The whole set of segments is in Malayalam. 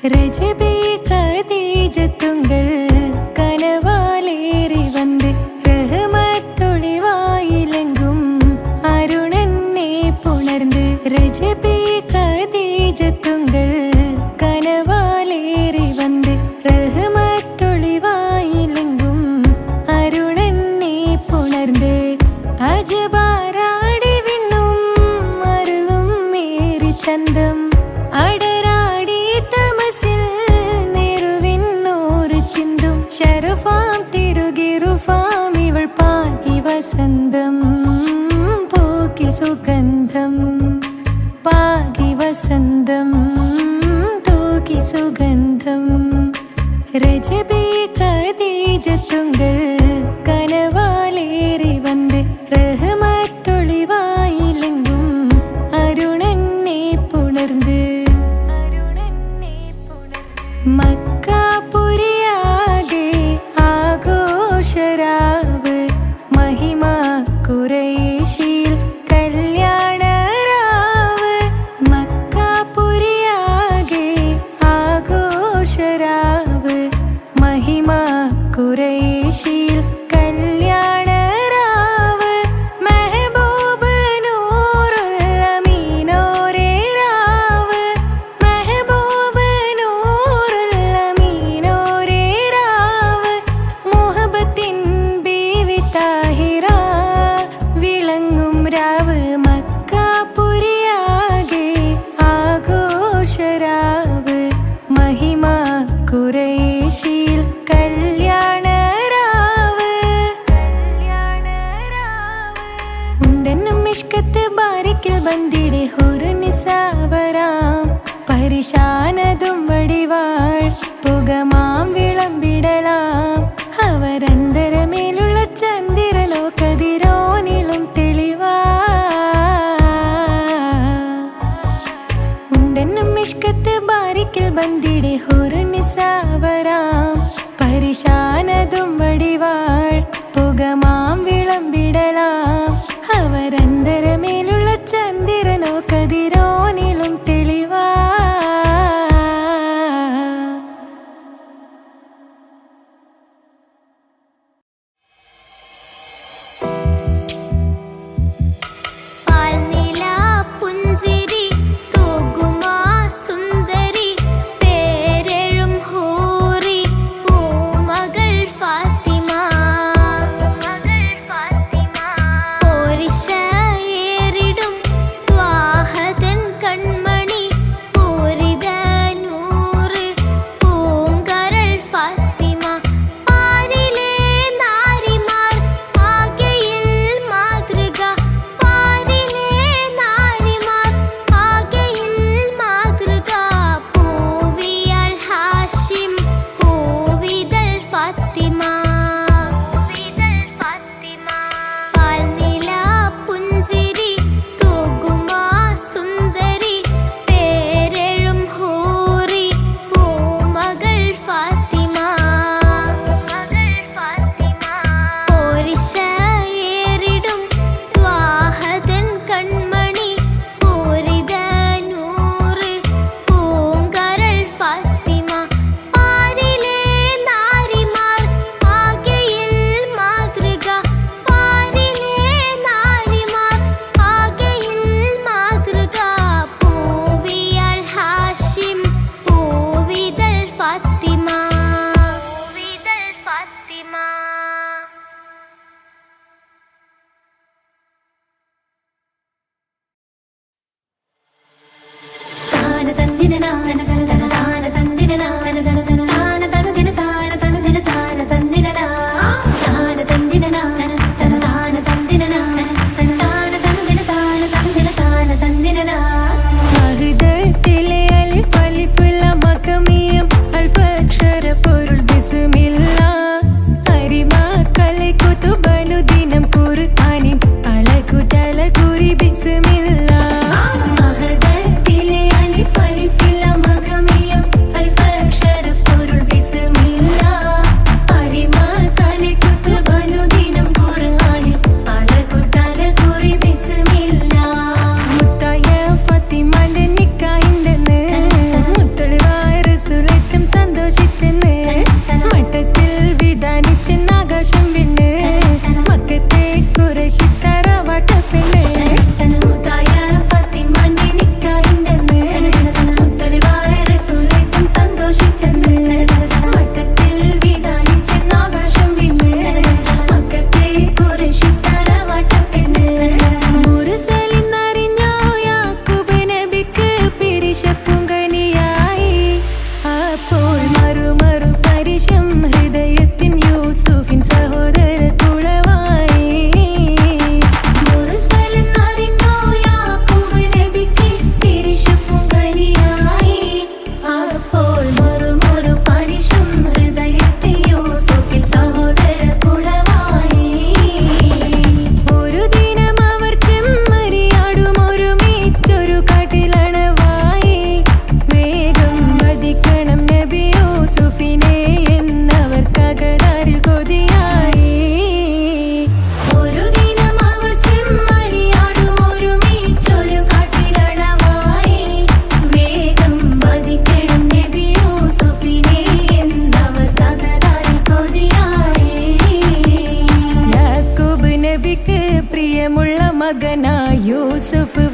രജബേ ഖദീജത്തുങ്കൾ കനവാലേറി വന്ന് റഹ്മത്തൊളിവായിലെങ്കും അരുണനെ പുണർന്ന് രജബേ ഖദീജത്തുങ്കൾ കനവാലേറി വന്ന് റഹ്മത്തൊളിവായിലെങ്കും അരുണനെ പുണർന്ന് അജബാരാടി വിണ്ണും അരുളും മേറി ചന്തം അടരാടി തമസിൽ നെറുവിന്നോറ് ചിന്തും ശരഫാം തിരുകിറുഫാം ഇവൾ പാകി വസന്തം പൂക്കി സുഗന്ധം പാകി വസന്തം തൂക്കി സുഗന്ധം രജബേ ഖദീജത്തുങ്കൾ കനവാലേറി വന്ന് റഹ്മത്തൊളിവായിലെങ്കും അരുണനെ പുണർന്ന് മക്കാപുരിയാകെ ആഘോഷരാവ് മഹിമ ഖുറൈശിയിൽ കല്യാണരാവ് മക്കാപുരിയാകെ ആഘോഷരാവ് മഹിമ ഖുറൈശിയിൽ കല്യാണരാവ് മെഹബൂബ് നൂറുൽ അമീനോരേ രാവ് മെഹബൂബ് നൂറുൽ അമീനോരേ രാവ് മുഹബത്തിൻ ബീവി താഹിറ വിളങ്ങും രാവ് മക്കാപുരിയാകെ ആഘോഷരാവ് മഹിമ ഖുറൈശിയിൽ കല്യാണരാവ് ഉണ്ടെന്നും ഇഷ്കത്ത് ബാരിക്കിൽ ബന്ദിടെ ഹുറു നിസാവരാം പരിശാനതും വടിവാൾ പുകമാം വിളമ്പിടലാം അവരന്തരമേലുള്ള ചന്ദ്രനോ കതിരോനിലും തെളിവാ ഉണ്ടെന്നും ഇഷ്കത്ത് ബാരിക്കിൽ ബന്ദിടെ ഹുറു നിസാവരാം പരിശാനതും വടിവാൾ പുകമാം വിളമ്പിടലാം അവരന്തരമേലുള്ള ചന്ദ്രനോ കതിരോനിലും തെളിവാ പാൽനിലാ പുഞ്ചിരി തൂകുമാ സുന്ദരി പേരെഴും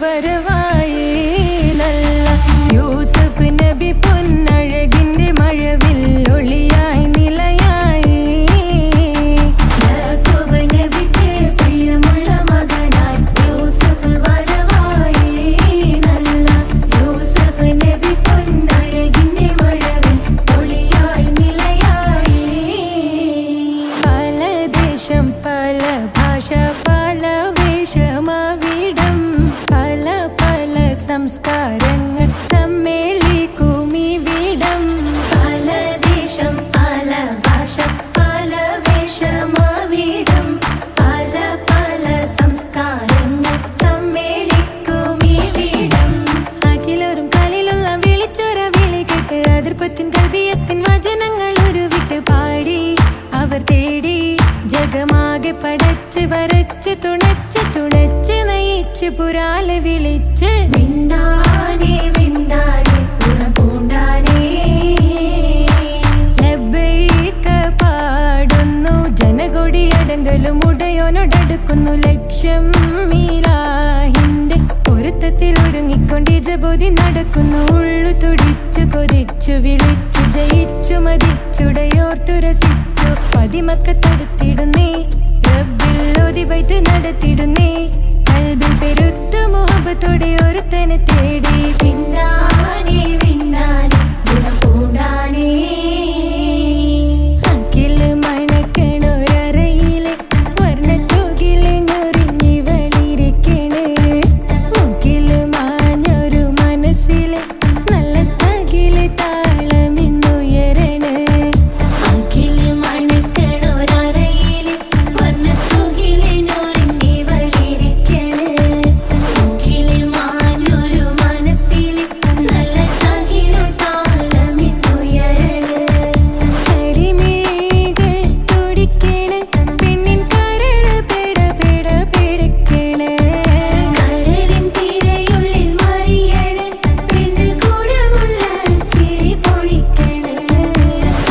വരവായി നല്ല യൂസഫ് നബി പൊന്നഴകിന്റെ മഴവിൽ ഒളിയായി നിലയായി യാക്കൂബ് നബിക്ക് പ്രിയമുള്ള മകനായി യൂസഫ് വരവായി നല്ല യൂസഫ് നബി പൊന്നഴകിന്റെ മഴവിൽ ഒളിയായി നിലയായി പല ദേശം പല ഭാഷ പല വേഷമാവിടം പല പല സംസ്കാരങ്ങൾ സമ്മേളിക്കുമിവിടം പല ദേശം പല ഭാഷ പല വേഷമാവിടം പല പല സംസ്കാരങ്ങൾ സമ്മേളിക്കുമിവിടം അഖിലോരും കലിലുള്ള വിളിച്ചൊര വിളി കേട്ട് അതിർപ്പത്തിൻ കൽവിയത്തിൻ വചനങ്ങൾ ഉരുവിട്ട് പാടി അവർ തേടി ജഗമാകെ പടച്ച് വരച്ച് തുണച്ച് തുണച്ച് നയിച്ച് പുരാലെ വിളിച്ച് വിണ്ടാനേ വിണ്ടാനേ ഗുണം പൂണ്ടാനേ ലബ്ബൈക പാടുന്നു ജനകൊടിയടങ്കലും ഉടയോനോടടുക്കുന്നു ലക്ഷ്യം മീലാഹിന്റെ പൊരുത്തത്തിൽ ഒരുങ്ങിക്കൊണ്ട് ജബോധി നടക്കുന്നു ഉള്ളു തുടിച്ചു കൊതിച്ചു വിളിച്ചു ജയിച്ചു മതിച്ചുടയോർത്തു രസിച്ചു പതിമക്കത്തടുത്തിടുന്നേ റബ്ബിൽ ഓതി ബൈത്ത് നടത്തിടുന്നേ കൽബിൽ പെരുത്ത മുഹബത്തോടെ ഒരുത്തനെ തേടി പിന്നാനേ പിന്നാനേ ഗുണം പൂണ്ടാനേ അഖില് മണക്കണൊരറയിലെ വർണ്ണത്തൂകില് ഞൊറിഞ്ഞി വളിരിക്കണ് മുക്കില് മാഞ്ഞൊരു മനസ്സില് നല്ല തകില് താളമിന്നുയരണ അഖില് മണക്കണൊരറയിലെ വർണ്ണത്തൂകില് ഞൊറിഞ്ഞി വളിരിക്കണ് മുക്കില് മാഞ്ഞൊരു മനസ്സില് നല്ല തകില് താളമിന്നുയരണ കരിമിഴികൾ തുടിക്കണ് പെണ്ണിൻ കരള് പെട പെട പെടക്കണ് കടലിൻ തിരയുള്ളിൽ മറിയണ് പെണ്ണ് കൂടമുള്ള ചിരി പൊഴിക്കണ്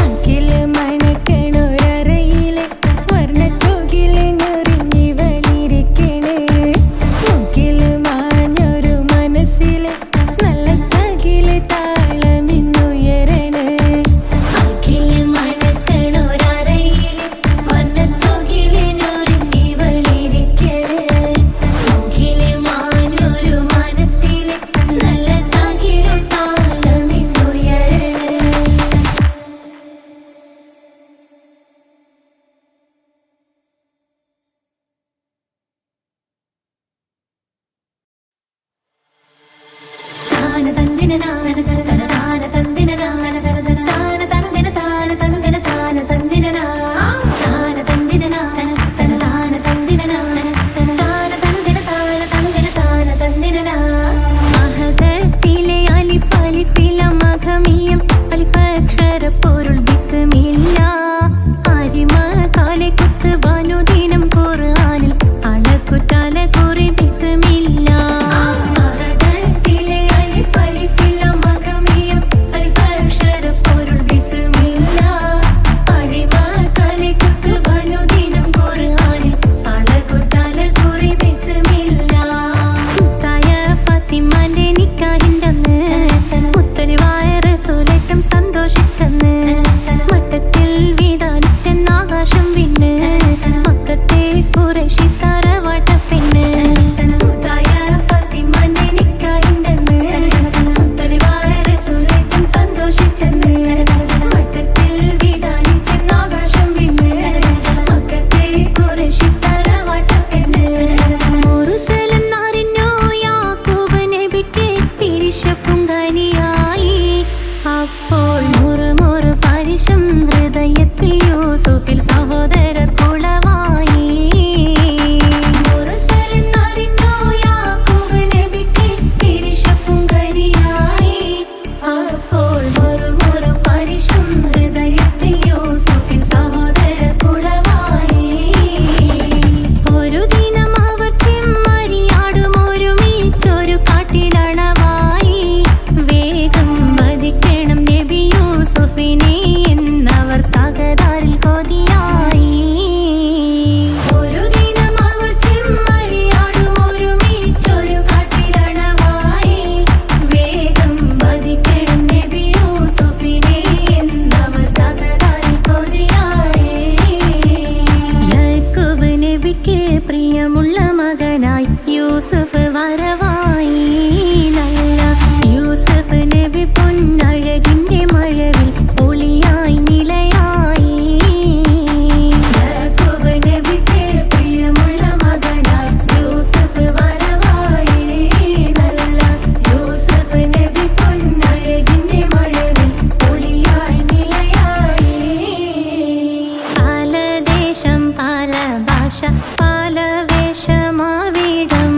അഖില് മണക്കണൊരറയിലെ വർണ്ണത്തൂകില് ഞൊറിഞ്ഞി വളിരിക്കണ് മുക്കില് മാഞ്ഞൊരു മനസ്സില് നല്ല തകില് താളമിന്നുയരണ അഖില് മണക്കണൊരറയിലെ വർണ്ണത്തൂകില് ഞൊറിഞ്ഞി വളിരിക്കണ് മുക്കില് മാഞ്ഞൊരു മനസ്സില് നല്ല തകില് താളമിന്നുയരണ താന തന്ദിന നാന തന തന താന തന്ദിന നാന തന തന താന തന്ദിന താന തന്ദിന താന തന്ദിന നാ താന തന്ദിന നാന തന താന തന്ദിന നാന തന താന തന്ദിന താന തന്ദിന താന തന്ദിന നാ മഹദത്തിലെ അലിഫ് അലിഫില മഖമിയം അലിഫ് അക്ഷര പൊരുൾ ബിസ്മില്ല ആരിമ കാലെ കുത്ത് ബാനുദീനം ഖുർആനിൽ അളക്കുതല കുറി ബിസ്മില്ല മഹദത്തിലെ അലിഫ് അലിഫില നബിക്ക് പ്രിയമുള്ള മകനായി യൂസുഫ് വരവായി. നല്ല യൂസുഫ് നബി പൊന്നഴകിന്റെ മഴവിൽ ഒളിയായി നിലയായി. യാക്കൂബ് നബിക്ക് പ്രിയമുള്ള മകനായി യൂസുഫ് വരവായി. നല്ല യൂസുഫ് നബി പൊന്നഴകിന്റെ മഴവിൽ ഒളിയായി നിലയായി. പല ദേശം പല ഭാഷ പല വേഷമാവിടം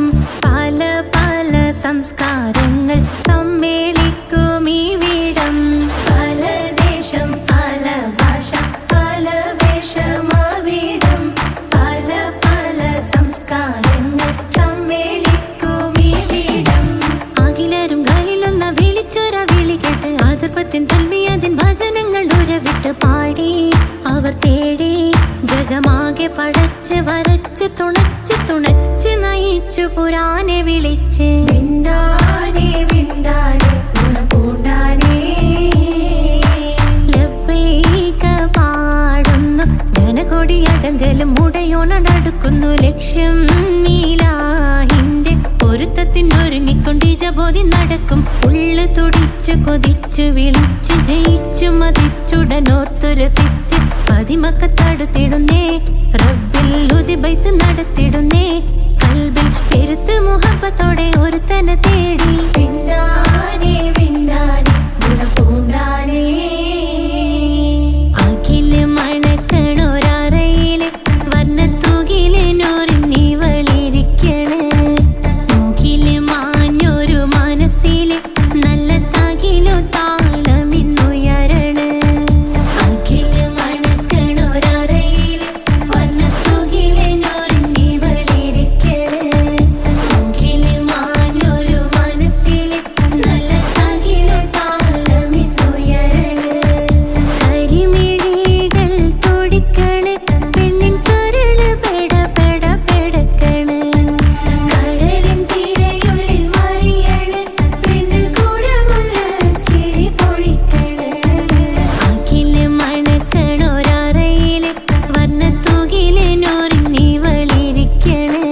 പല പല സംസ്കാരങ്ങൾ സമ്മേളിക്കും ഈ വീടം. പല ദേശം പല ഭാഷ പല വേഷമാവിടം പല പല സംസ്കാരങ്ങൾ സമ്മേളിക്കും ഈ വീടം. അഖിലരും ഖലീലൊന്ന വിളിച്ചൊര വിളി കേട്ട് അതിർപ്പത്തിൻ തൽബിയത്തിൻ വചനങ്ങൾ ഉരവിട്ട് പാടി അവർ തേടി ജഗമാകെ പടച്ച് വരച്ച് തുണച്ച് തുണച്ച് നയിച്ചു പുരാനെ വിളിച്ച്. വിണ്ടാനേ വിണ്ടാനേ ഗുണപൂണ്ടാനേ ലബ്ബൈക പാടുന്നു ജനകൊടിയടങ്കലും മുടയോണടുക്കുന്നു ലക്ഷ്യം മീലാഹിന്റെ പൊരുത്തത്തിനൊരുങ്ങിക്കൊണ്ട് ജബോധി നടക്കും. ഉള്ളു തുടിച്ചു കൊതിച്ചു വിളിച്ചു ജയിച്ചു മതിച്ചുടനോർത്തു രസിച്ച് പതിമക്കത്തടുത്തിടുന്നേ റബ്ബിൽ ഉദിബൈത്ത് നടത്തിടുന്നേ. കൽബിൽ പെരുത്ത് മുഹബത്തോടെ ഒരുത്തനെ തേടി. വിണ്ടാനേ വിണ്ടാനേ ഗുണപൂണ്ടാനേ അഖില് മണക്കണൊരറയില് വർണ്ണത്തൂകില് നൂറിനി വളിരിക്കണ്. മൂക്കില് മാഞ്ഞൊരു മനസ്സില് നല്ല തകിലു താളമിന്നുയരണ്. അഖില് മണക്കണൊരറയില് വർണ്ണത്തൂകില് നൂറിനി വളിരിക്കണ്. മൂക്കില് മാഞ്ഞൊരു മനസ്സില് നല്ല തകിലു താളമിന്നുയരണ്. കരിമിഴികൾ തുടിക്കണ് പെണ്ണിൻ കരള് പെട പെട പെടക്കണ്. കടലിൻ തിരയുള്ളിൽ മറിയണ് പെണ്ണ് കൂടമുള്ള ചിരി പൊഴിക്കണ്. അഖില് മണക്കണൊരറയില് വർണ്ണത്തൂകില് നൂറിനി വളിരിക്കണ്.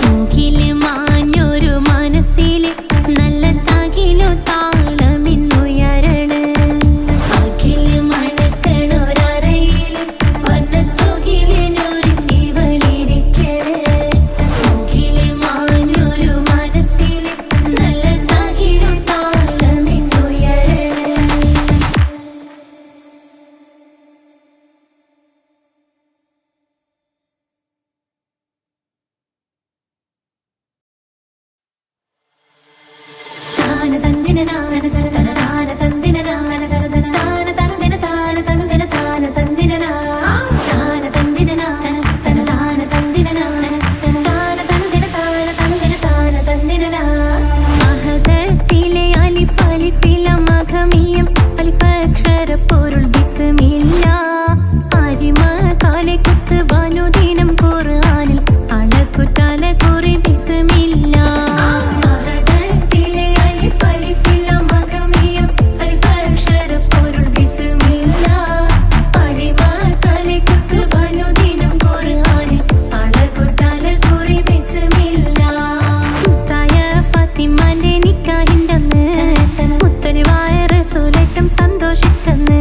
മൂക്കില് മാഞ്ഞൊരു മനസ്സില് നല്ല തകിലു താളമിന്നുയരണ്. അഖില് മണക്കണൊരറയില് വർണ്ണത്തൂകില് നൂറിനി വളിരിക്കണ്. മൂക്കില് മാഞ്ഞൊരു മനസ്സില് നല്ല തകിലു താളമിന്നുയരണ്. താന തന്ദിന നാന തന താന തന്ദിന നാന താന തനദിന താന തനുദിന താന തന്ദിന നാ. താന തന്ദിന നാന തന താന തന്ദിന നാന താന തനുദിന താന തനുദിന താന തന്ദിന നാ. മഹദത്തിലെ അലിഫ് അലിഫില മഖമിയം അലിഫ് അക്ഷര പൊരുൾ ബിസ്മില്ല. അരിമ കാലെ കുത്ത് ബനുദിനം ഖുർആനിൽ അളക്കുതല കുറി ബിസ്മില്ല. മഹദത്തിലെ അലിഫ് അലിഫില മഖമിയം അലിഫ് അക്ഷര പൊരുൾ ബിസ്മില്ല. അരിമ കാലെ കുത്ത് ബനുദിനം ഖുർആനിൽ അളക്കുതല കുറി ബിസ്മില്ല. മുത്തായ ഫാത്തിമാന്റെ നിക്കാഹിന്റന്ന് മുത്തലിവായ റസൂലേറ്റം സന്തോഷിച്ചെന്ന്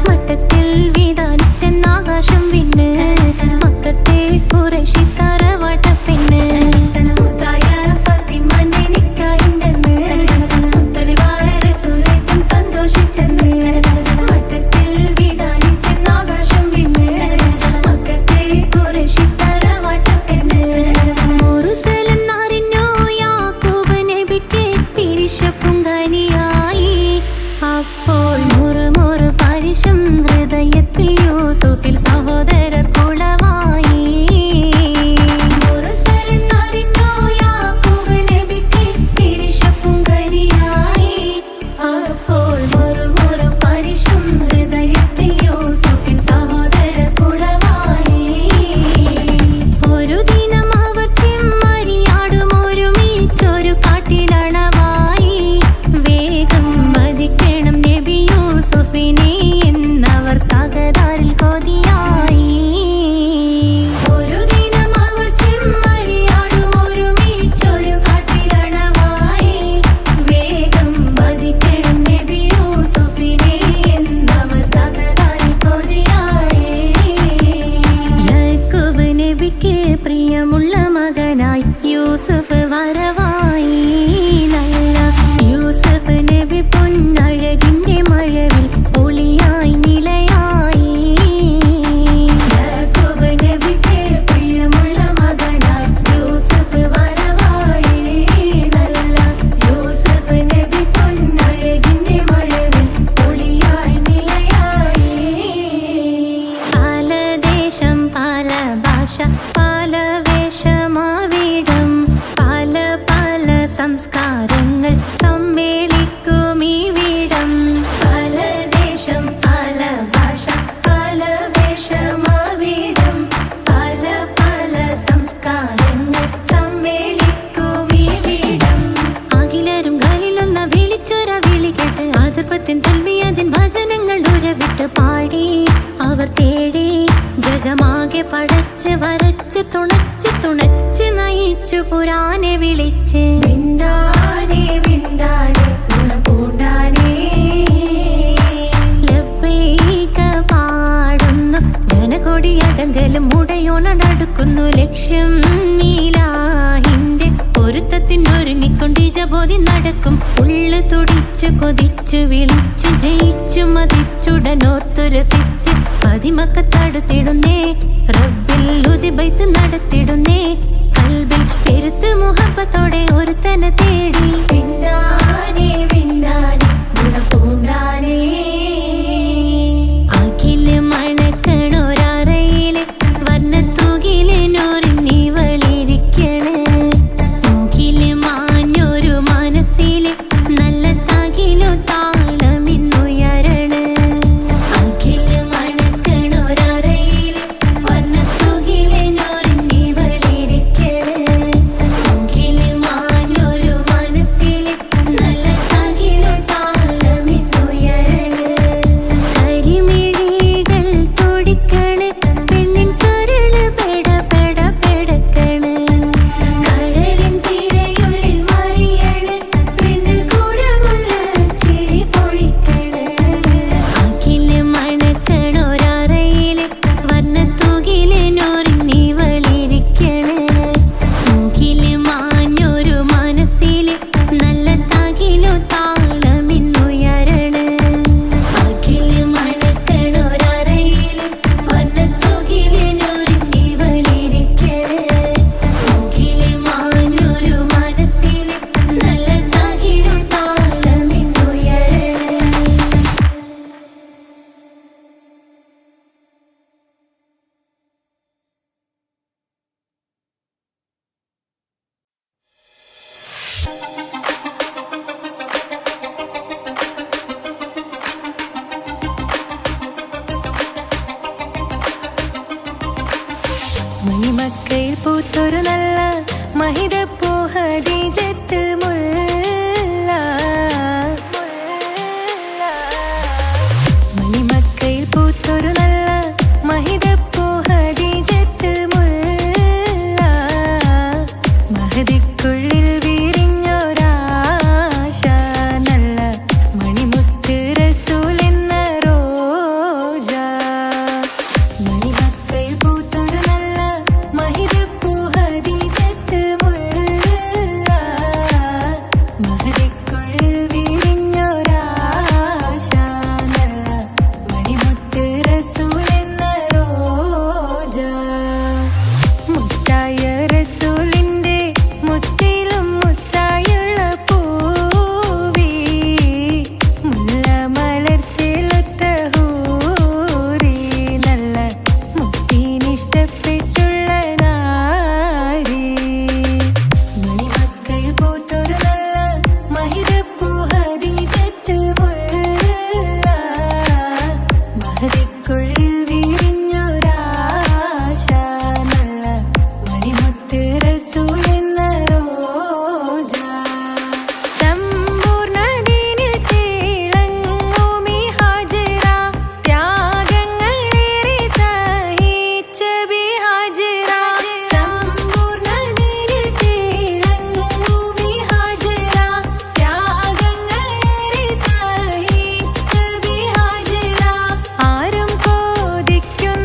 മട്ടത്തിൽ വീതാനിച്ചെന്നാകാശം വിണ്ണ് മക്കത്തെ ഖുറൈശി തറവാട്ടപ്പെണ്ണ്. മുത്തായ ഫാത്തിമാന്റെ നിക്കാഹിന്റന്ന് മുത്തലിവായ റസൂലേറ്റം സന്തോഷിച്ചെന്ന് മട്ടത്തിൽ വീതാനിച്ചെന്നാകാശം വിണ്ണ് മക്കത്തെ ഖുറൈശി തറവാട്ടപ്പെണ്ണ്. മുറുസലെന്നറിഞ്ഞു യാക്കൂബ് നബിക്ക് പിരിശപ്പുങ്കനിയായി. അപ്പോൾ മുറുമുറു പരിശം ഹൃദയത്തിൽ യൂസുഫിൽ സഹോദരർ കുളവായി. മുറുസലെന്നറിഞ്ഞു യാക്കൂബ് നബിക്ക് പിരിശപ്പുങ്കനിയായി. അപ്പോൾ മുറുമുറു പരിശം ഹൃദയത്തിൽ യൂസുഫിൽ സഹോദരർ കുളവായി. ഒരു ദിനം അവർ ചെമ്മരിയാടും ഒരുമിച്ചൊരു കാട്ടിലണവായി. വേഗം വധിക്കണം നബി യൂസുഫിനെ എന്നവർ തകതാരിൽ കൊതിയായി. ഒരു ദിനം തേടി ജഗമാകെ പടച്ച് വരച്ച് തുണച്ച് തുണച്ച് നയിച്ചു പുരാനെ വിളിച്ച് വിണ്ടാനേ വിണ്ടാനേ പൂണ്ടാനേ ലബ്ബൈക പാടുന്നു ജനകൊടിയടങ്കലും മുടയോണടുക്കുന്നു ലക്ഷ്യം നീലാഹിന്റെ പൊരുത്തത്തിനൊരുങ്ങിക്കൊണ്ടിജബോധി നടക്കും ഉള്ളു തുടിച്ചു കൊതിച്ചു വിളിച്ചു ജയിച്ചു മതിച്ചുടനോർത്തു രസിച്ച് പതിമക്കത്തടുത്തിടുന്നേ റബ്ബിൽ ഉദിബൈത്ത് നടത്തിടുന്നേ കൽബിൽ പെരുത്ത് മുഹബത്തോടെ ഒരുത്തനെ തേടി വിണ്ടാനേ വിണ്ടാനേ പൂണ്ടാനേ അഖില് മണക്കണൊരറയില് വർണ്ണത്തൂകില് നൂറിനി വളിരിക്കണ് മൂക്കില് മാഞ്ഞൊരു മനസ്സില് നല്ല തകിലു താളമിന്നുയരണ് അഖില് മണക്കണൊരറയില് വർണ്ണത്തൂകില് നൂറിനി വളിരിക്കണ് മൂക്കില് മാഞ്ഞൊരു മനസ്സില് നല്ല തകിലു താളമിന്നുയരണ് കരിമിഴികൾ തുടിക്കണ് പെണ്ണിൻ കരള് പെട പെട പെടക്കണ് കടലിൻ തിരയുള്ളിൽ മറിയണ് പെണ്ണ് കൂടമുള്ള ചിരി പൊഴിക്കണ് അഖില് മണക്കണൊരറയില് വർണ്ണത്തൂകില് നൂറിനി വളിരിക്കണ് മൂക്കില് മാഞ്ഞൊരു മനസ്സില് നല്ല തകിലു താളമിന്നുയരണ് അഖില് മണക്കണൊരറയില് വർണ്ണത്തൂകില് നൂറിനി വളിരിക്കണ് മൂക്കില് മാഞ്ഞൊരു മനസ്സില് നല്ല തകിലു താളമിന്നുയരണ് മണിമക്കയിൽ പൂത്തൊരു നല്ല മഹിതപ്പൂ ഹദീജത്ത് മുല്ല മണിമക്കയിൽ പൂത്തൊരു നല്ല മഹിതപ്പൂ ഹദീജത്ത് മുല്ല മഹദിക്കുള്ളിൽ വിരിഞ്ഞൊരാശ നല്ല മണിമുത്ത് റസൂൽ എന്ന റോജ മണിമക്കയിൽ പൂത്തൊരു നല്ല മഹിതപ്പൂ ഹദീജത്ത് മുല്ല മഹദിക്കുള്ളിൽ വിരിഞ്ഞൊരാശ നല്ല മണിമുത്ത് റസൂൽ എന്ന റോജ മുത്തായ റസൂലിന്റെ മുത്തിലും മുത്തായുള്ള പൂവി മുല്ല മലർച്ചെലുത്ത ഹൂറി നല്ല മുത്തിനിഷ്ടപ്പെട്ടുള്ള നാരി മണിമക്കയിൽ പൂത്തൊരു നല്ല മഹിതപ്പൂ ഹദീജത്ത് മുല്ല മഹദിക്കുള്ളിൽ വിരിഞ്ഞൊരാശ നല്ല മണിമുത്ത് റസൂൽ എന്ന റോജ സമ്പൂർണ്ണ ദീനിൽ തിളങ്ങുമീ ഹാജറ ത്യാഗങ്ങളേറെ സഹിച്ച ബിഹാജറ സമ്പൂർണ്ണ ദീനിൽ തിളങ്ങുമീ ഹാജറ ത്യാഗങ്ങളേറെ സഹിച്ച ബിഹാജറ ആരും കൊതിക്കുന്ന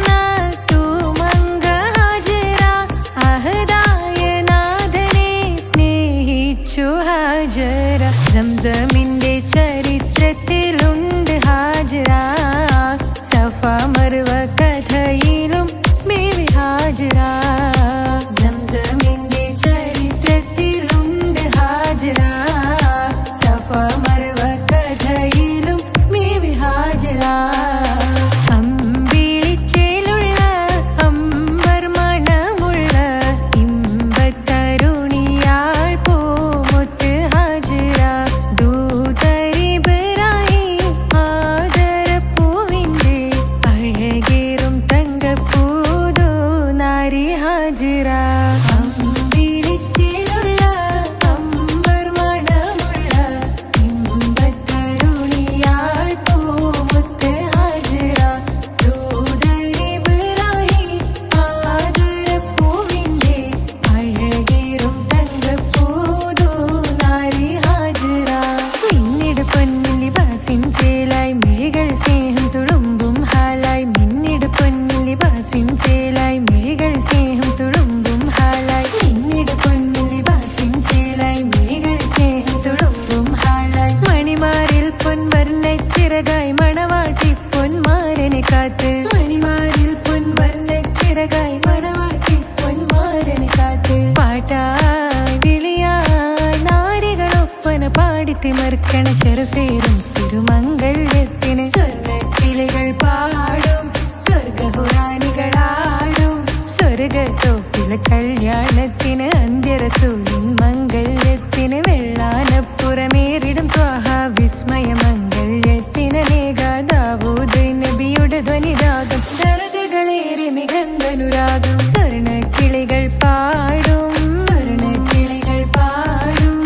തിമർക്കണ ശരഫേറും തിരുമംഗല്യത്തിന് സ്വർണ്ണക്കിളികൾ പാടും സ്വർഗഹുറാനികളാടും സ്വർഗത്തോപ്പിലെ കല്യാണത്തിന് അന്ത്യറസൂലിൻ മംഗല്യത്തിന് വെള്ളാനപ്പുറമേറിടും ത്വാഹ വിസ്മയ മംഗല്യത്തിന് നേക ദാവൂദ് നബിയുടെ ധ്വനിരാഗം ദരജകളേറി മികന്ധനുരാഗം സ്വർണ്ണക്കിളികൾ പാടും സ്വർണ്ണക്കിളികൾ പാടും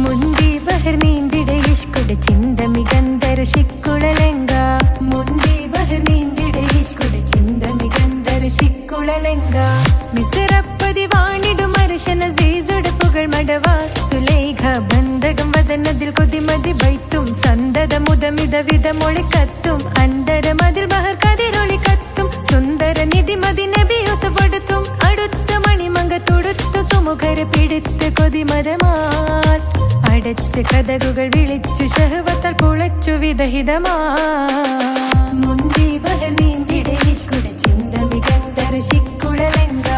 മുന്തി ബഹർ നീന്തിടെ ഇഷ്കുടെ ചിന്ത മികന്ധര ശിക്കുളലങ്ക മുന്തി ബഹർ നീന്തിടെ ഇഷ്കുടെ ചിന്ത മികന്ധര ശിക്കുളലങ്ക മിസറപ്പതി വാണിടും അർശന സീസുടെ പുകൾ മടവ സുലൈഖ ബന്ധകം വദനതിൽ കൊതിമതി ബൈത്തും സന്തത മുതമിത വിധമൊളി കത്തും അന്തരമതിൽ ബഹർ കതിരൊളി കത്തും സുന്ദര നിധിമതി നബി യൂസഫടുത്തും അടുത്ത മണിമങ്ക തൊടുത്തു സുമുഖര് പിടിത്ത് കൊതിമതമാൽ അടച്ച് കഥകുകൾ വിളിച്ചു ശഹവത്താൽ പുളച്ചു വിദഹിതമാ മുന്തി ബഹർ നീന്തിടെ ഇഷ്കുടെ ചിന്ത മികന്ധര ശിക്കുളലങ്ക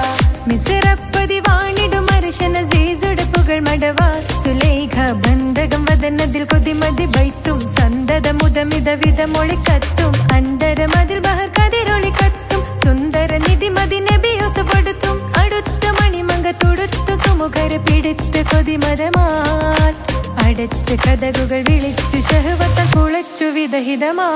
മിസറപ്പതി വാണിടും അർശന സീസുടെ പുകൾ മടവ സുലൈഖ ബന്ധകം വദനതിൽ കൊതിമതി ബൈത്തും സന്തത മുതമിത വിധമൊളി കത്തും അന്തരമതിൽ ബഹർ കതിരൊളി കത്തും സുന്ദര നിധിമതി നബി യൂസഫടുത്തും അടുത്ത മണിമങ്ക തൊടുത്തു സുമുഖര് പിടിത്ത് കൊതിമതമാൽ അടച്ച് കഥകുകൾ വിളിച്ചു ശഹവത്താൽ പുളച്ചു വിദഹിതമാ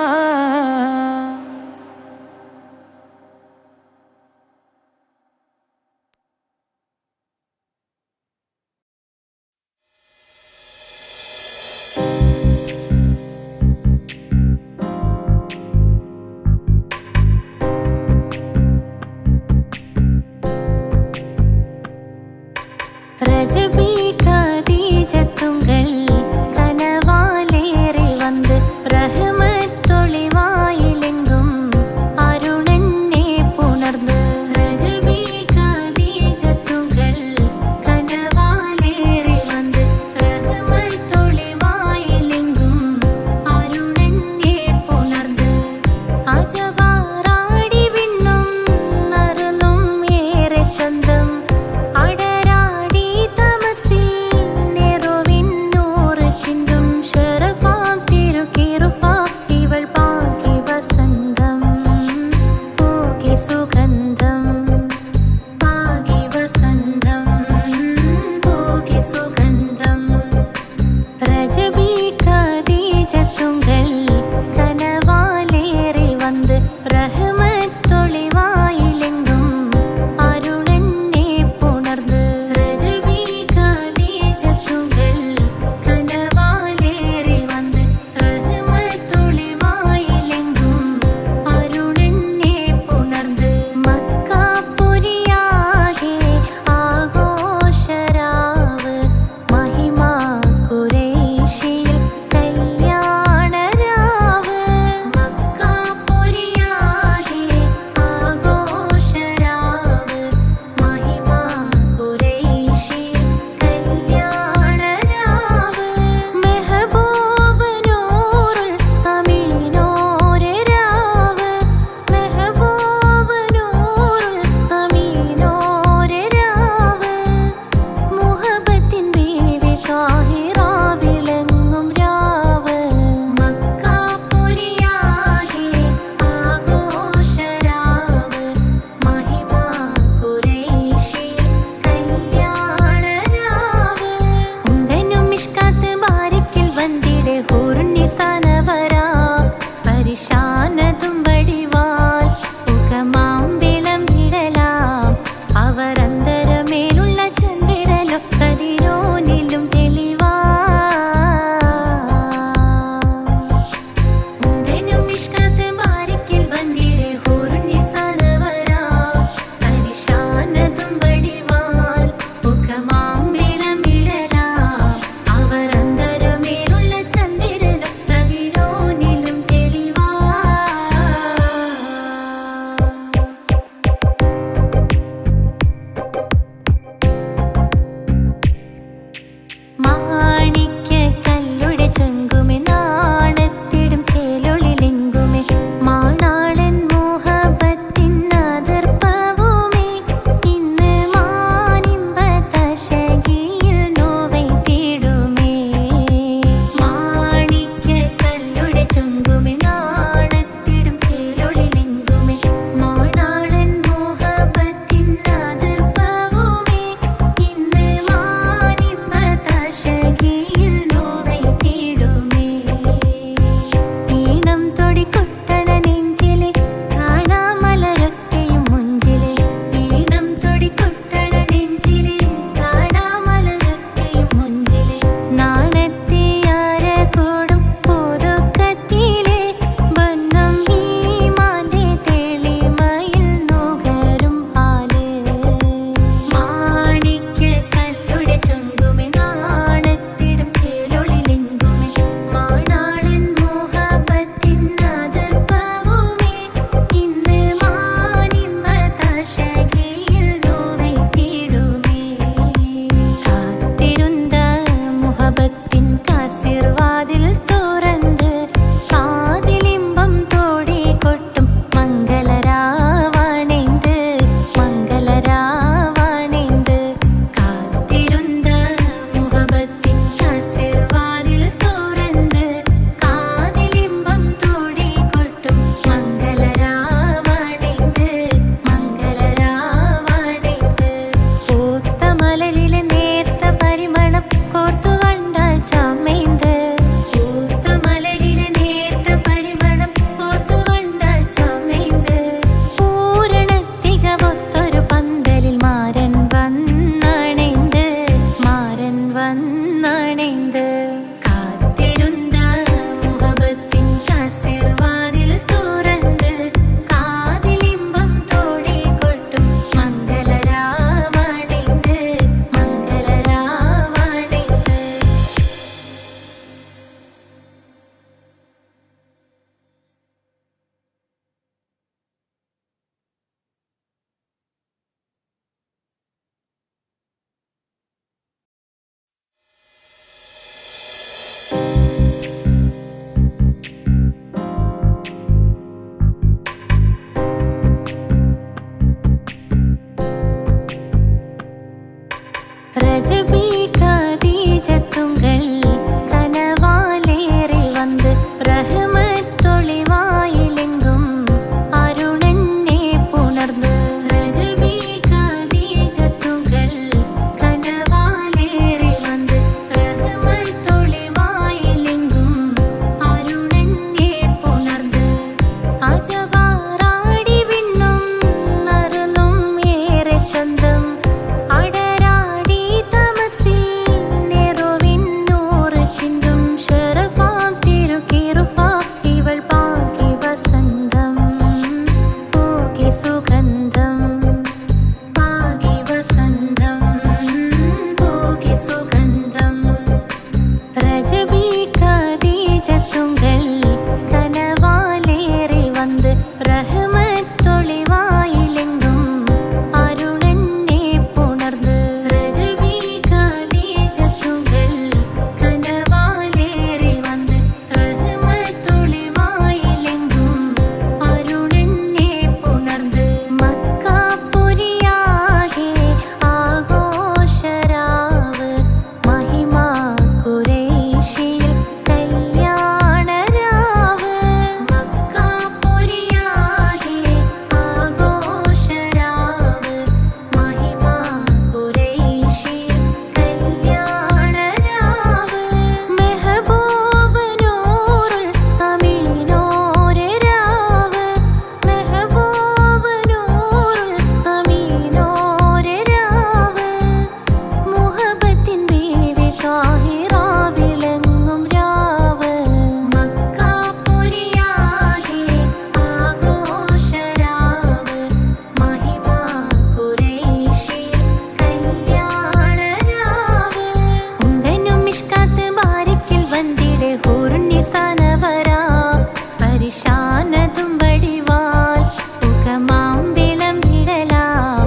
പരിശാനതും വടിവാൽ മുഖമാം വിളമ്പിടലാം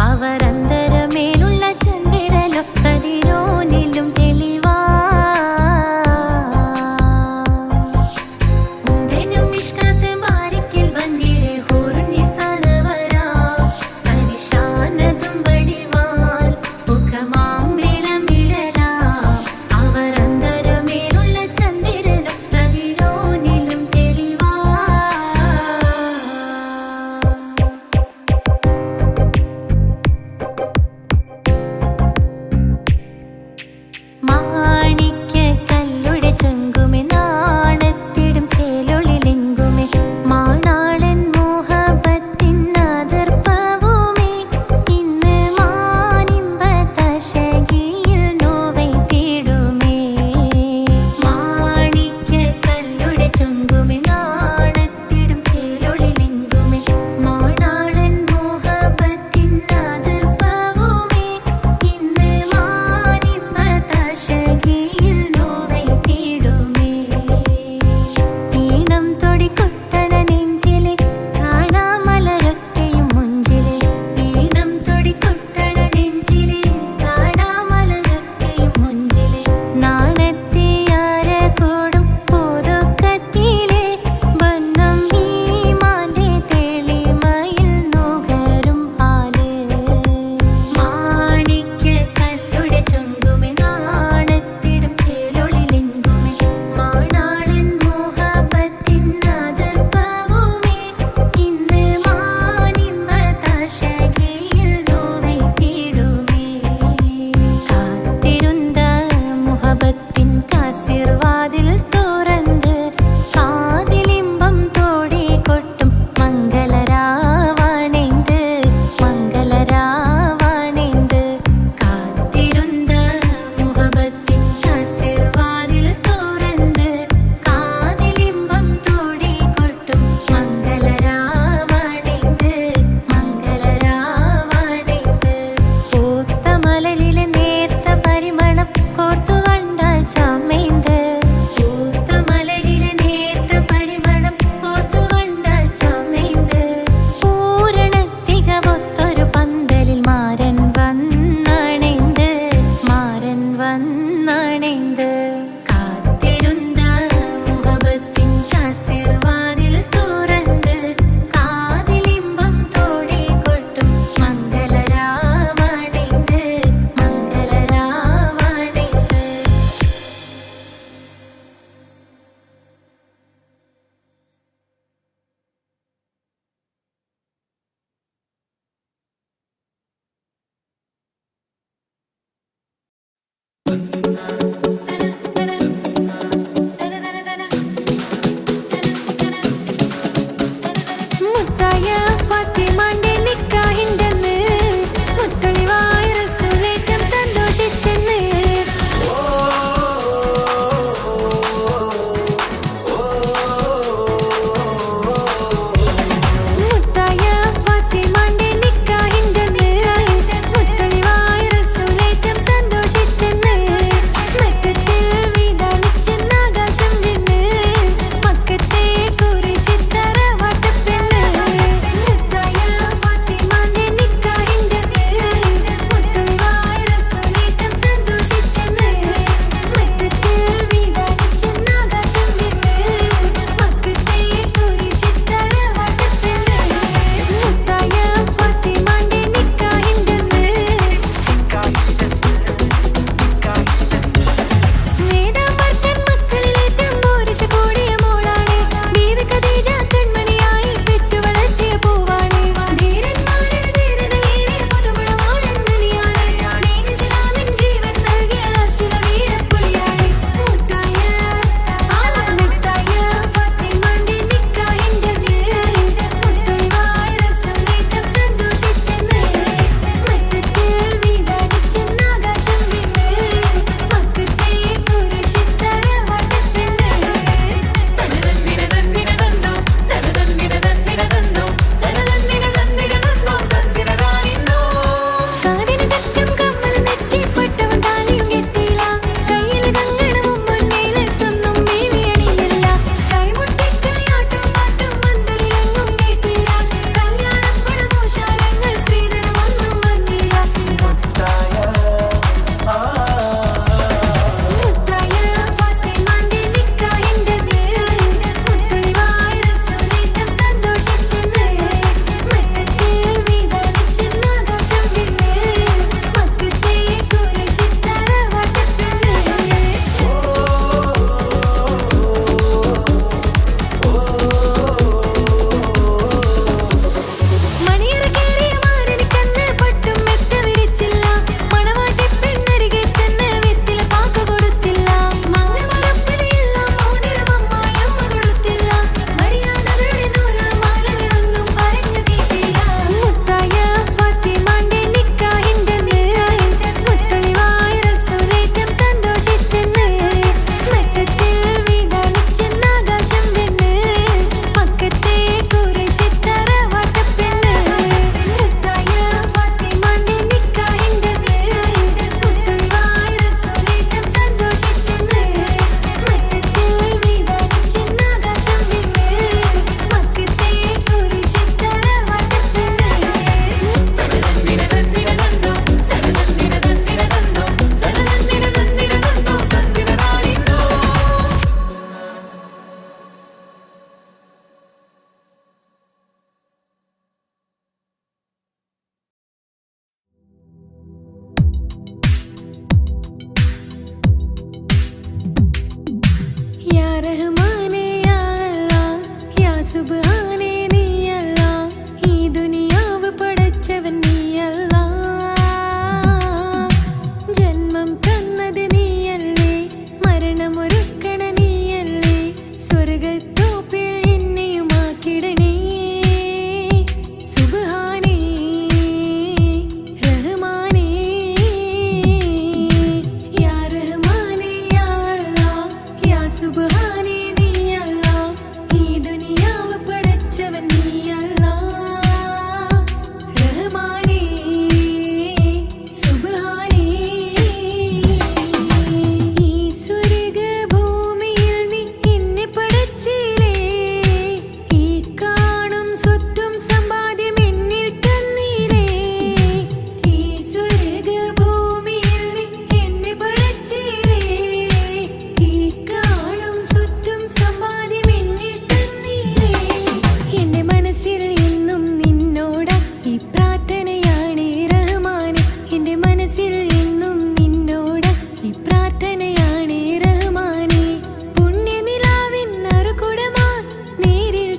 അവർ അന്തരമേലുള്ള ചന്ദ്രനോ കതിരോനിലും തെളിവാ ഉണ്ടനും മിഷ്കാത്ത് ബാരിക്കിൽ വന്നിടെ ഹൂറുന്നിസാനവരാ പരിശാനതും വടിവാൽ മുഖമാം വിളമ്പിടലാം അവർ അന്തരമേലുള്ള ചന്ദ്രനോ കതിരോനിലും തെളിവാ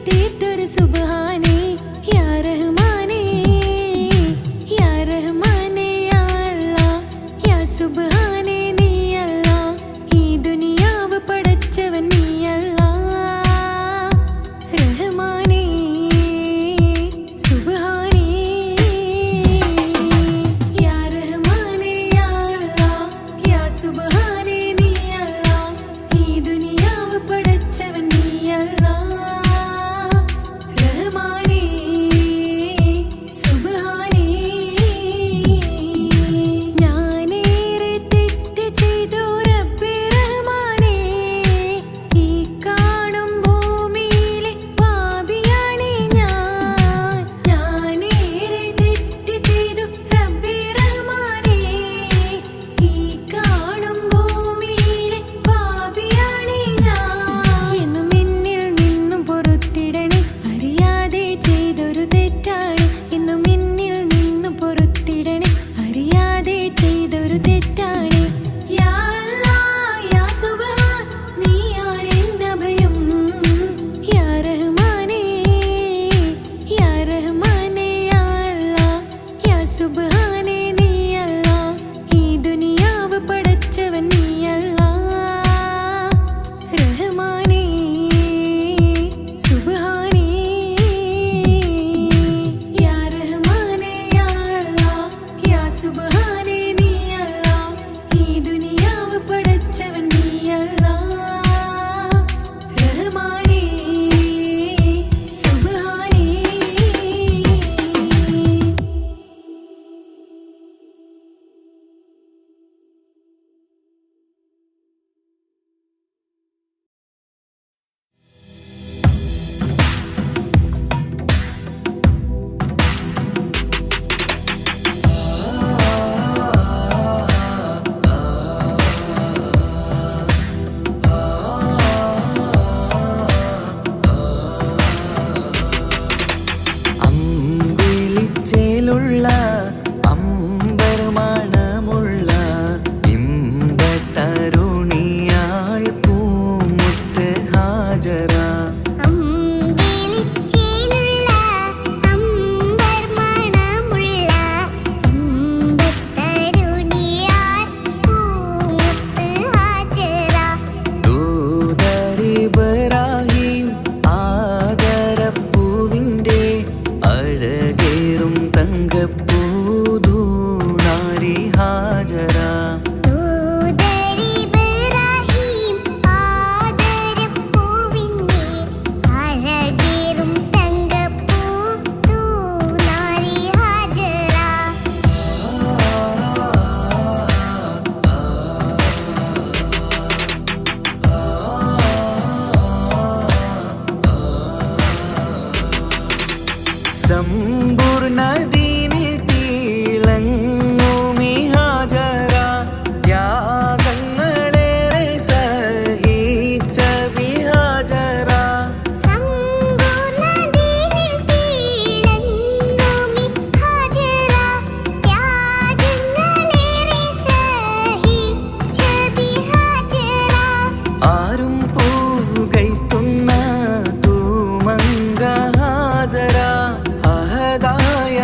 തീർത്തൊരു സുബ്ഹാനേ യാ റഹ്മാനേ യാ റഹ്മാനേ യാ അല്ലാഹ് യാ സുബ്ഹാനേ നീ അല്ലാഹ് ഈ ദുനിയാവ് പടച്ചവൻ നീ അല്ലാഹ് റഹ്മാനേ സുബ്ഹാനേ യാ റഹ്മാനേ യാ അല്ലാഹ് യാ സുബ്ഹാനേ നീ അല്ലാഹ് ഈ ദുനിയാവ് പടച്ചവൻ നീ അല്ലാഹ് റഹ്മാനേ സുബ്ഹാനേ ഞാനേറെ തെറ്റ് ചെയ്തു റബ്ബേ റഹ്മാനേ ഈ കാണും ഭൂമിയിലെ പാപിയാണേ ഞാനേറെ തെറ്റ് ചെയ്തു റബ്ബേ റഹ്മാനേ ഈ കാണും ഭൂമിയിലെ പാപിയാണേ എന്നും എന്നിൽ നിന്നും പൊറുത്തിടണേ അറിയാതെ ചെയ്തൊരു തെറ്റാണ് എന്നും എന്നിൽ നിന്നും പൊറുത്തിടണേ അറിയാതെ ചെയ്തൊരു തെറ്റാണ് യാ അല്ലാഹ് യാ സുബ്ഹാൻ നീയാണ് എൻ അഭയം യാ റഹ്മാനേ യാ റഹ്മാനേ യാ അല്ലാഹ് യാ സുബ്ഹാനേ നീ അല്ലാഹ് ഈ ദുനിയാവ് പടച്ചവൻ നീ അല്ലാഹ് റഹ്മാനേ സുബ്ഹാനേ യാ റഹ്മാനേ യാ അല്ലാഹ് യാ സുബ്ഹാനേ നീ അല്ലാഹ് ഈ ദുനിയാവ് പടച്ചവൻ നീ അല്ലാഹ് റഹ്മാനേ സുബ്ഹാനേ അമ്പിളിച്ചേലുള്ള അമ്പർമണമുള്ള ഇമ്പത്തരുണിയാൾ പൂമുത്ത് ഹാജറ അമ്പിളിച്ചേലുള്ള അമ്പർമണമുള്ള ഇമ്പത്തരുണിയാൾ പൂമുത്ത് ഹാജറ ദൂതരിബ്രാഹിം ആദരപ്പൂവിൻ്റെ അഴകേറും തങ്കപ്പൂതൂനാരി ഹാജറ ദൂതരിബ്രാഹിം ആദരപ്പൂവിൻ്റെ അഴകേറും തങ്കപ്പൂ തൂനാരി ഹാജറ സമ്പൂർണ്ണദീനിൽ തിളങ്ങുമി ഹാജറ ത്യാഗങ്ങളേറെ സഹിച്ച ബിഹാജറ സമ്പൂർണ്ണദീനിൽ തിളങ്ങുമി ഹാജറ ത്യാഗങ്ങളേറെ സഹിച്ച ബിഹാജറ ആരും പൂകൈത്തുന്ന തൂമങ്ക ഹാജറ അഹദായ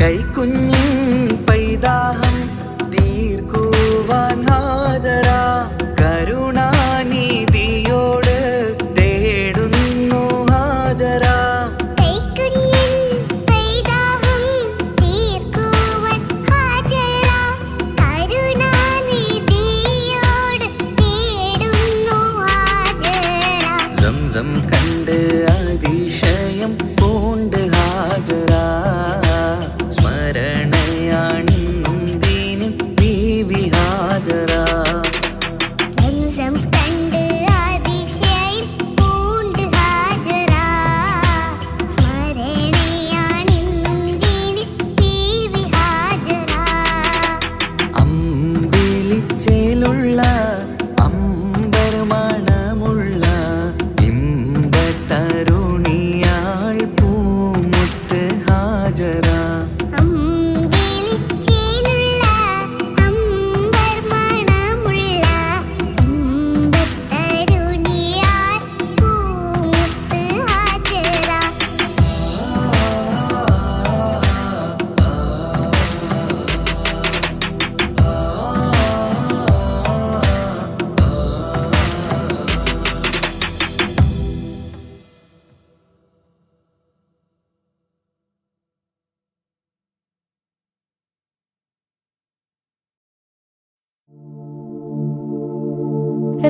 കൈക്കുഞ്ഞിൻ പൈതാഹം തീർക്കുവാൻ ഹാജറ കരുണാനിധിയോട് തേടുന്നു ഹാജറ. കൈക്കുഞ്ഞിൻ പൈതാഹം തീർക്കുവാൻ ഹാജറ കരുണാനിധിയോട് തേടുന്നു ഹാജറ. സംസം കണ്ട് അതിശയം പൂണ്ട് ഹാജറ സ്മരണയാണിന്നും ദീനിൻ ബീവി ഹാജറ. സംസം കണ്ട് അതിശയം പൂണ്ട് ഹാജറ സ്മരണയാണിന്നും ദീനിൻ ബീവി ഹാജറ. അമ്പിളിച്ചേലുള്ള അമ്പർമണമുള്ള ഇമ്പത്തരുണിയാൾ പൂമുത്ത് ഹാജറ. അമ്പിളിച്ചേലുള്ള അമ്പർമണമുള്ള ഇമ്പത്തരുണിയാൾ പൂമുത്ത് ഹാജറ.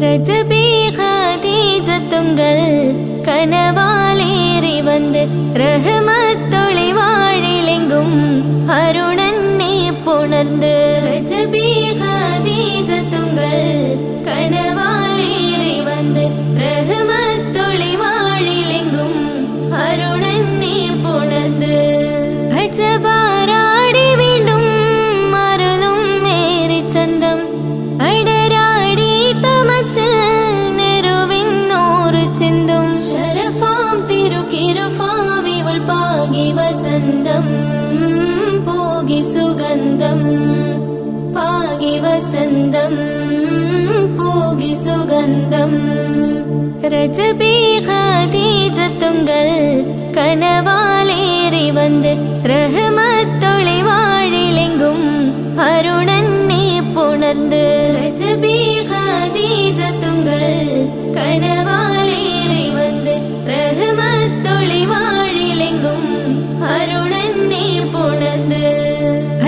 ரஜபி ஹதீஜத்துங்கள் கனவாலேறி வந்து ரஹமத்தொளி வாழிலெங்கும் அருணன்னே புணர்ந்து. ரஜபி ஹதீஜத்துங்கள் கனவாலேறி வந்து ரஹமத்தொளி வாழிலெங்கும் அருணன்னே புணர்ந்து. அஜபாராடி വീണ്ടും മറലും മേരി ചന്തം അടരാടി തമസിൽ നെരുവിന്നൂറ് ചിന്തും ശരഫാം തിരുക്കിരുഫാവിവൾ പാകി വസന്തം പോകി സുഗന്ധം പാകി വസന്തം പോകി സുഗന്ധം. രജബി ഖദീജത്തുങ്കൾ കനവാലേറി വന്ന് റഹ്മത്തൊളി വാഴിലെങ്കും അരുണന്നെ പുണർന്ന്. രജബി ഖദീജത്തുങ്കൾ കനവാലേറി വന്ന് റഹ്മത്തൊളി വാഴിലെങ്കും അരുണന്നെ പുണർന്ന്.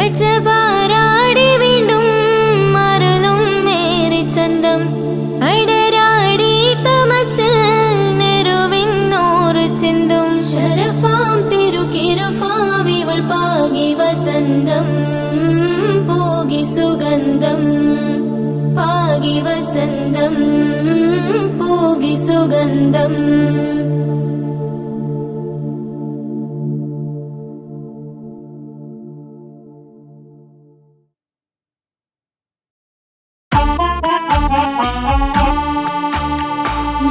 അജബാരാടി വീണ്ടും മറലും മേരി ചന്തം അടരാടി തമസിൽ നെരുവിന്നൂറ് ചിന്തും ശരഫാം തിരുക്കിരുഫാവിവൾ പാകി വസന്തം പോകി സുഗന്ധം പാകി വസന്തം പോകി സുഗന്ധം.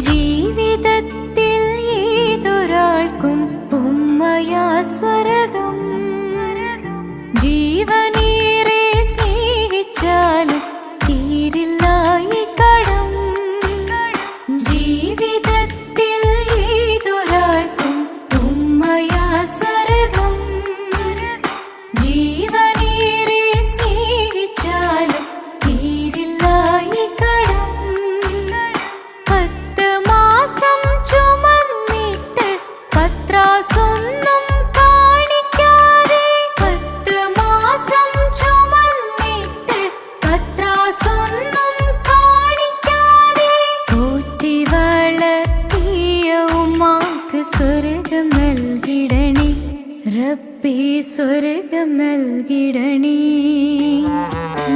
ജീവിതത്തിൽ ഏതൊരാൾക്കും ഉമ്മയാ സ്വർഗം. ജീവനേറെ സ്നേഹിച്ചാലും തീരില്ല ഈ കടം. ജീവിതത്തിൽ ഏതൊരാൾക്കും ഉമ്മയാ സ്വർഗം. ജീവനേറെ സ്നേഹിച്ചാലും തീരില്ല ഈ കടം. 10 മാസം ചുമന്നിട്ട് പത്രാസൊന്നും കാണിക്കാതെ. 10 മാസം ചുമന്നിട്ട് പത്രാസൊന്നും കാണിക്കാതെ പോറ്റി വളർത്തിയ ഉമ്മാക്ക് സ്വർഗം നൽകിടണേ റബ്ബേ സ്വർഗം നൽകിടണേ.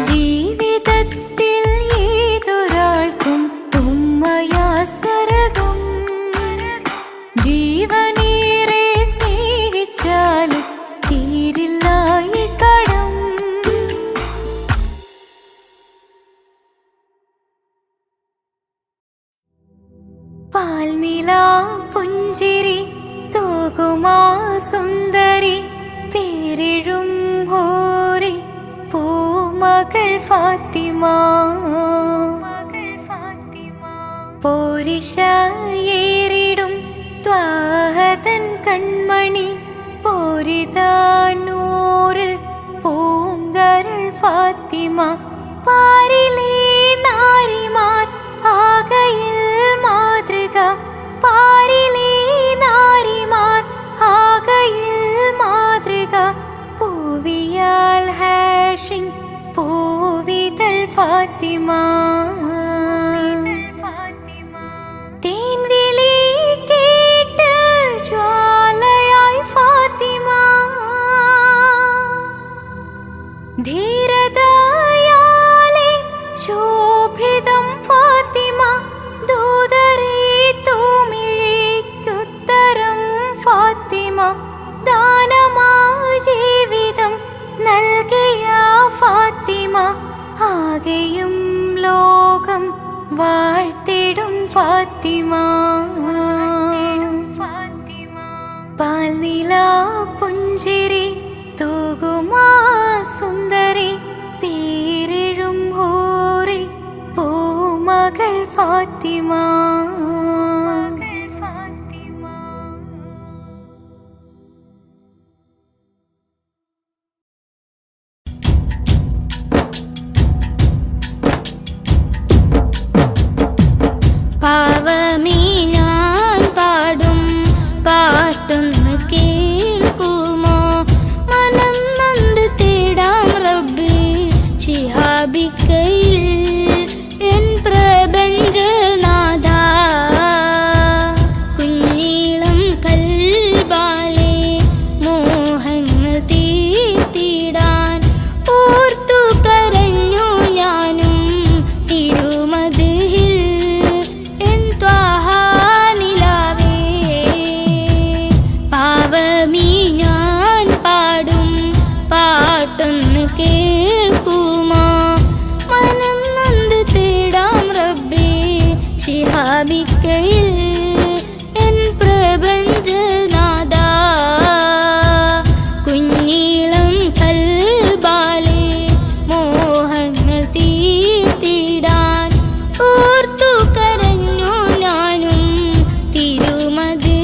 ജീവിതത്തിൽ ഏതൊരാൾക്കും ഉമ്മയാ സ്വർഗം. ജീവനേറെ സ്നേഹിച്ചാലും തീരില്ല ഈ കടം. പാൽനിലാ പുഞ്ചിരി തൂകുമാ സുന്ദരി പേരിഴും ഹോറി പൂമകൾ ഫാത്തിമ. പോരിശയേറിടും ത്വാഹതൻ കൺമണി പോരിതാനൂർ പൂങ്കരൾ ഫാത്തിമ പാരിലെ നാരിമാർ ആകയിൽ മാതൃക പാരിലെ നാരിമാർ ആകയിൽ മാതൃക പൂവിയാൾ ഹാഷിൻ പൂവിതൾ ഫാത്തിമ തേൻവിളി കേട്ട് ജ്വാലയായി ഫാത്തിമ ധീരതയാലെ ശോഭിതം ഫാത്തിമ ദൂതരെ തൂമിഴിക്കുത്തരം ഫാത്തിമ ദാനമാ ജീവിതം നൽകിയ ഫാത്തിമ ആകെയും ലോകം വാഴ്ത്തിടും ഫാത്തിമ പാൽനില പുഞ്ചിരി തൂകുമാ സുന്ദരി പേരിഴും ഹൂറി പൂമകൾ ഫാത്തിമ പാവമീ ഞാൻ പാടും പാട്ടൊന്ന് കേൾക്കുമോ മനം നന്ദ് തേടാം റബ്ബി ശിഹാബിക്കയിൽ എൻ പ്രപഞ്ചനാഥ കുഞ്ഞീളം കൽബാലെ മോഹങ്ങൾ തീർത്തിടാൻ ഓർത്തു കരഞ്ഞു ഞാനും തിരുമതിൽ ഞാൻ പാടും പാട്ടൊന്ന് കേൾക്കുമോ മനം നന്ദ് തേടാം റബ്ബി ശിഹാബിക്കയിൽ എൻ പ്രപഞ്ചനാഥ കുഞ്ഞീളം കൽബാലെ മോഹങ്ങൾ തീർത്തിടാൻ ഓർത്തു കരഞ്ഞു ഞാനും തിരുമതിൽ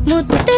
മുത്ത്